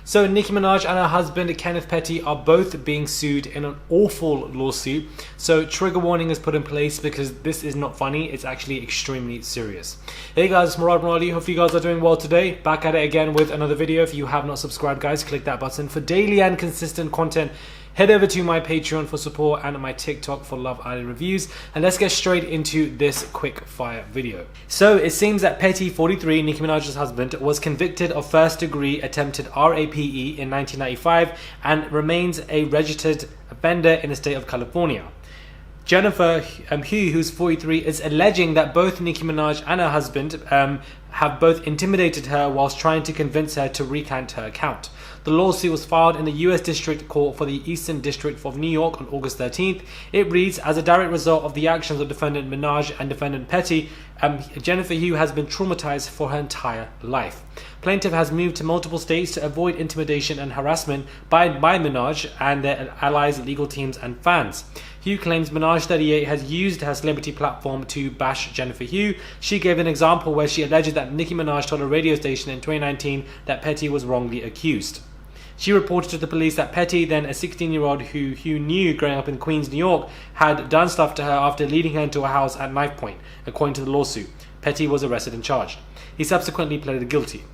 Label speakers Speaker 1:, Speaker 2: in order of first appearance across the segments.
Speaker 1: So Nicki Minaj and her husband Kenneth Petty are both being sued in an awful lawsuit. So trigger warning is put in place because this is not funny, it's actually extremely serious. Hey guys, it's Murad Morali. Hope you guys are doing well today. Back at it again with another video. If you have not subscribed guys, click that button for daily and consistent content. Head over to my Patreon for support and my TikTok for Love Island reviews. And let's get straight into this quick fire video. So it seems that Petty, 43, Nicki Minaj's husband, was convicted of first degree attempted RAPE in 1995 and remains a registered offender in the state of California. Jennifer Hu, who's 43, is alleging that both Nicki Minaj and her husband have both intimidated her whilst trying to convince her to recant her account. The lawsuit was filed in the US District Court for the Eastern District of New York on August 13th. It reads, as a direct result of the actions of defendant Minaj and defendant Petty, Jennifer Hu has been traumatized for her entire life. Plaintiff has moved to multiple states to avoid intimidation and harassment by Minaj and their allies, legal teams and fans. Hu claims Minaj, 38, has used her celebrity platform to bash Jennifer Hu. She gave an example where she alleged that Nicki Minaj told a radio station in 2019 that Petty was wrongly accused. She reported to the police that Petty, then a 16-year-old who Hu knew growing up in Queens, New York, had done stuff to her after leading her into a house at knife point. According to the lawsuit, Petty was arrested and charged. He subsequently pleaded guilty.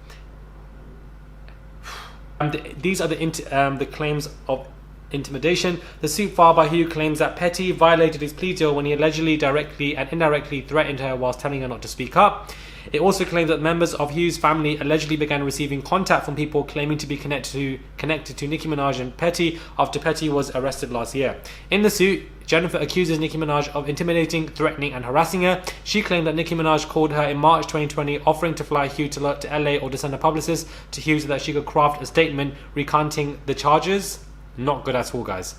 Speaker 1: These are the claims of intimidation. The suit filed by Hu claims that Petty violated his plea deal when he allegedly directly and indirectly threatened her whilst telling her not to speak up. It also claims that members of Hu's family allegedly began receiving contact from people claiming to be connected to Nicki Minaj and Petty after Petty was arrested last year. In the suit, Jennifer accuses Nicki Minaj of intimidating, threatening and harassing her. She claimed that Nicki Minaj called her in March 2020 offering to fly Hu to LA or to send a publicist to Hu so that she could craft a statement recanting the charges. Not good at all, guys.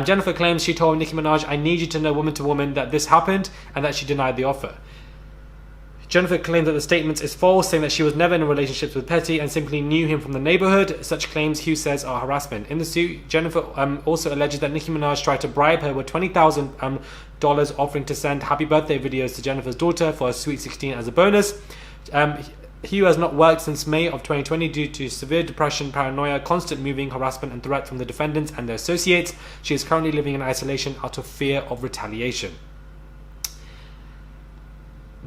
Speaker 1: Jennifer claims she told Nicki Minaj, "I need you to know woman to woman that this happened," and that she denied the offer. Jennifer claims that the statement is false, saying that she was never in a relationship with Petty and simply knew him from the neighborhood. Such claims, Hu says, are harassment. In the suit, Jennifer also alleges that Nicki Minaj tried to bribe her with $20,000 offering to send happy birthday videos to Jennifer's daughter for a Sweet 16 as a bonus. Hu has not worked since May of 2020 due to severe depression, paranoia, constant moving, harassment and threats from the defendants and their associates. She is currently living in isolation out of fear of retaliation.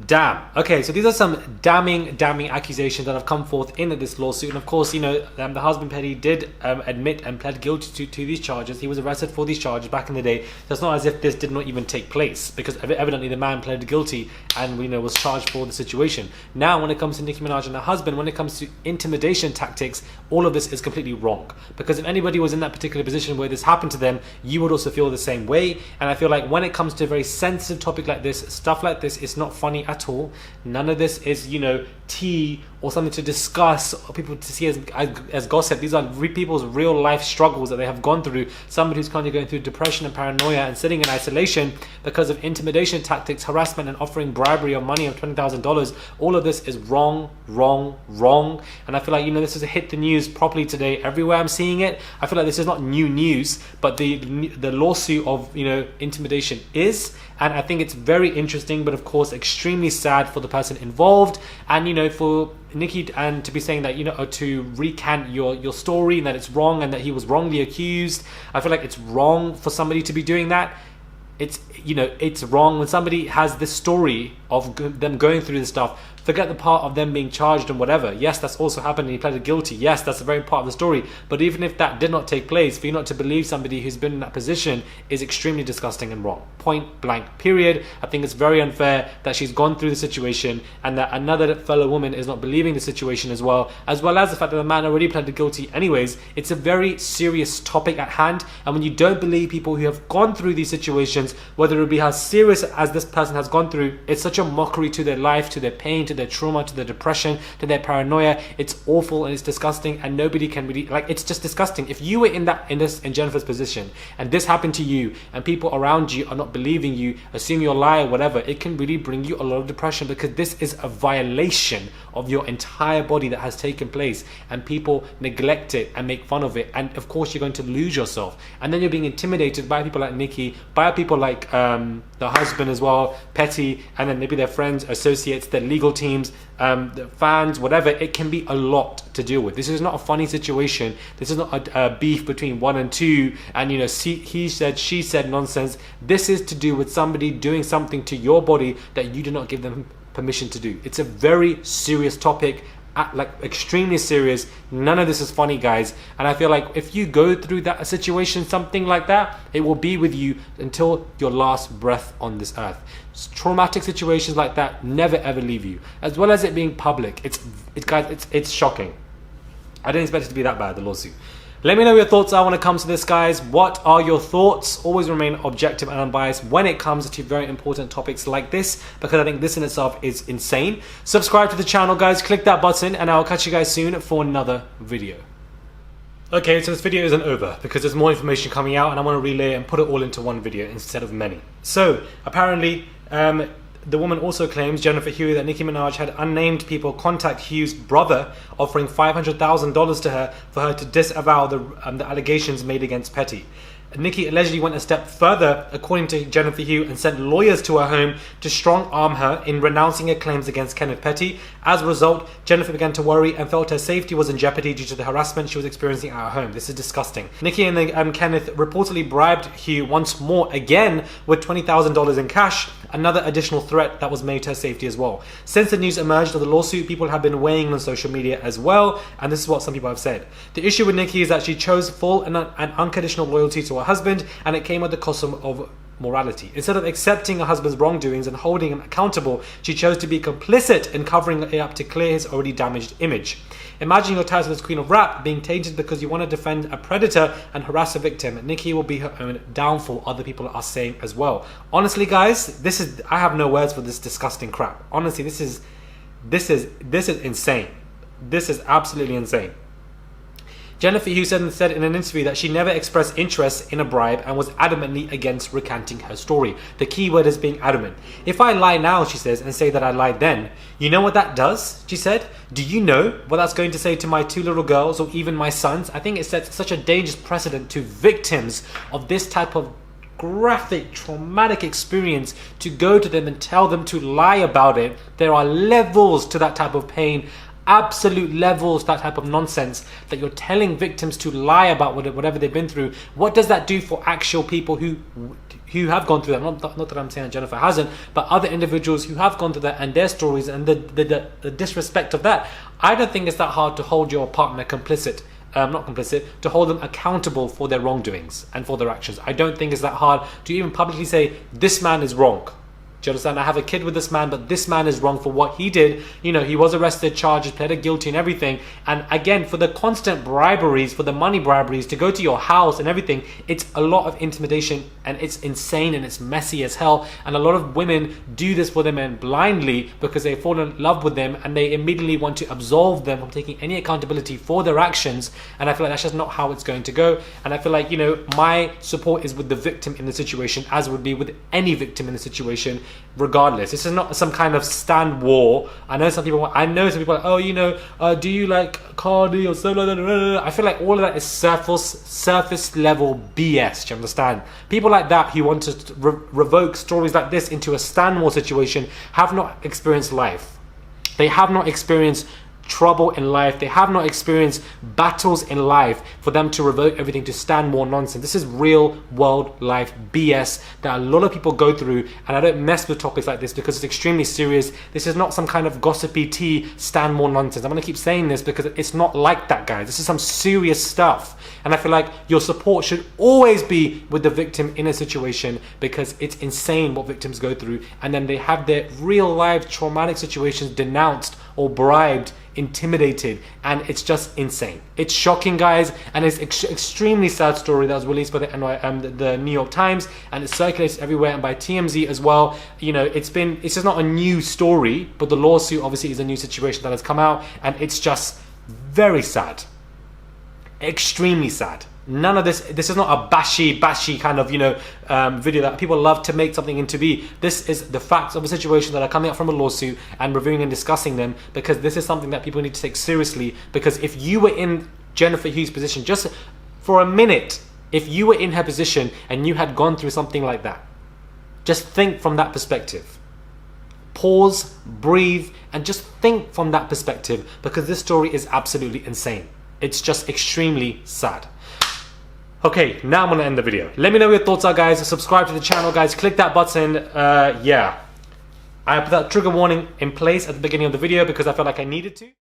Speaker 1: Damn. Okay, so these are some damning accusations that have come forth in this lawsuit. And of course, you know, the husband Petty did admit and pled guilty to these charges. He was arrested for these charges back in the day. So it's not as if this did not even take place, because evidently the man pled guilty and, you know, was charged for the situation. Now, when it comes to Nicki Minaj and her husband, when it comes to intimidation tactics, all of this is completely wrong. Because if anybody was in that particular position where this happened to them, you would also feel the same way. And I feel like when it comes to a very sensitive topic like this, stuff like this, it's not funny at all. None of this is, you know, tea or something to discuss or people to see as gossip. These are people's real life struggles that they have gone through. Somebody who's currently going through depression and paranoia and sitting in isolation because of intimidation tactics, harassment and offering bribery of money of $20,000. All of this is wrong. And I feel like, you know, this has hit the news properly today. Everywhere I'm seeing it, I feel like this is not new news, but the lawsuit of, you know, intimidation is. And I think it's very interesting, but of course extremely sad for the person involved. And, you know, for Nicki and to be saying that, you know, to recant your story and that it's wrong and that he was wrongly accused. I feel like it's wrong for somebody to be doing that. It's, you know, it's wrong when somebody has this story of them going through this stuff. Forget the part of them being charged and whatever. Yes, that's also happened and he pleaded guilty. Yes, that's a very part of the story. But even if that did not take place, for you not to believe somebody who's been in that position is extremely disgusting and wrong. Point blank, period. I think it's very unfair that she's gone through the situation and that another fellow woman is not believing the situation as well as the fact that the man already pleaded guilty anyways. It's a very serious topic at hand. And when you don't believe people who have gone through these situations, whether it be how serious as this person has gone through, it's such a mockery to their life, to their pain, to their trauma, to their depression, to their paranoia. It's awful and it's disgusting and nobody can really, like, it's just disgusting. If you were in Jennifer's position and this happened to you and people around you are not believing you, assume you're a liar, whatever, it can really bring you a lot of depression because this is a violation of your entire body that has taken place and people neglect it and make fun of it, and of course you're going to lose yourself, and then you're being intimidated by people like Nicki, by people like the husband as well, Petty, and then maybe their friends, associates, their legal team teams, the fans, whatever. It can be a lot to deal with. This is not a funny situation. This is not a beef between 1 and 2 and, you know, he said, she said nonsense. This is to do with somebody doing something to your body that you did not give them permission to do. It's a very serious topic, like extremely serious. None of this is funny, guys, and I feel like if you go through that situation, something like that, it will be with you until your last breath on this earth. Traumatic situations like that never ever leave you, as well as it being public. It's shocking. I didn't expect it to be that bad, the lawsuit. Let me know your thoughts are when it comes to this, guys. What are your thoughts? Always remain objective and unbiased when it comes to very important topics like this, because I think this in itself is insane. Subscribe to the channel, guys. Click that button, and I'll catch you guys soon for another video. Okay, so this video isn't over because there's more information coming out, and I want to relay it and put it all into one video instead of many. So apparently, the woman also claims, Jennifer Hugh, that Nicki Minaj had unnamed people contact Hugh's brother, offering $500,000 to her for her to disavow the allegations made against Petty. Nicki allegedly went a step further, according to Jennifer Hugh, and sent lawyers to her home to strong-arm her in renouncing her claims against Kenneth Petty. As a result, Jennifer began to worry and felt her safety was in jeopardy due to the harassment she was experiencing at her home. This is disgusting. Nicki and Kenneth reportedly bribed Hugh once more, again with $20,000 in cash, another additional threat that was made to her safety as well. Since the news emerged of the lawsuit, people have been weighing on social media as well, and this is what some people have said. The issue with Nicki is that she chose full and unconditional loyalty to her husband, and it came at the cost of morality. Instead of accepting her husband's wrongdoings and holding him accountable, she chose to be complicit in covering it up to clear his already damaged image. Imagine your title as Queen of Rap being tainted because you want to defend a predator and harass a victim. Nicki will be her own downfall, other people are saying as well. Honestly, guys, I have no words for this disgusting crap. Honestly, this is insane. This is absolutely insane. Jennifer Hugh said in an interview that she never expressed interest in a bribe and was adamantly against recanting her story. The key word is being adamant. If I lie now, she says, and say that I lied then, you know what that does, she said? Do you know what that's going to say to my 2 little girls or even my sons? I think it sets such a dangerous precedent to victims of this type of graphic, traumatic experience to go to them and tell them to lie about it. There are levels to that type of pain. Absolute levels, that type of nonsense that you're telling victims to lie about whatever they've been through. What does that do for actual people who have gone through that? Not that I'm saying that Jennifer hasn't, but other individuals who have gone through that and their stories and the disrespect of that. I don't think it's that hard to hold your partner complicit. Not complicit, to hold them accountable for their wrongdoings and for their actions. I don't think it's that hard to even publicly say, this man is wrong. Do you understand? I have a kid with this man, but this man is wrong for what he did. You know, he was arrested, charged, pleaded guilty and everything. And again, for the constant briberies, for the money briberies, to go to your house and everything, it's a lot of intimidation and it's insane and it's messy as hell. And a lot of women do this for their men blindly because they fall in love with them and they immediately want to absolve them from taking any accountability for their actions. And I feel like that's just not how it's going to go. And I feel like, you know, my support is with the victim in the situation, as would be with any victim in the situation. Regardless, this is not some kind of stand war. I know some people are like, oh, you know, do you like Cardi or so? I feel like all of that is surface level BS. Do you understand? People like that who want to revoke stories like this into a stand war situation have not experienced life. They have not experienced trouble in life. They have not experienced battles in life for them to revoke everything to stand more nonsense. This is real world life BS that a lot of people go through, and I don't mess with topics like this because it's extremely serious. This is not some kind of gossipy tea stand more nonsense. I'm going to keep saying this because it's not like that, guys. This is some serious stuff, and I feel like your support should always be with the victim in a situation because it's insane what victims go through, and then they have their real life traumatic situations denounced or bribed, intimidated, and it's just insane. It's shocking, guys, and it's extremely sad story that was released by the New York Times, and it circulates everywhere, and by TMZ as well. You know, it's just not a new story, but the lawsuit obviously is a new situation that has come out, and it's just very sad, extremely sad. None of this is not a bashy kind of, you know, video that people love to make something into be. This is the facts of a situation that are coming up from a lawsuit and reviewing and discussing them, because this is something that people need to take seriously. Because if you were in Jennifer Hugh's position, just for a minute, if you were in her position and you had gone through something like that, just think from that perspective. pause, breathe, and just think from that perspective, because this story is absolutely insane. It's just extremely sad. Okay, now I'm gonna end the video. Let me know what your thoughts are, guys. Subscribe to the channel, guys. Click that button. Yeah. I put that trigger warning in place at the beginning of the video because I felt like I needed to.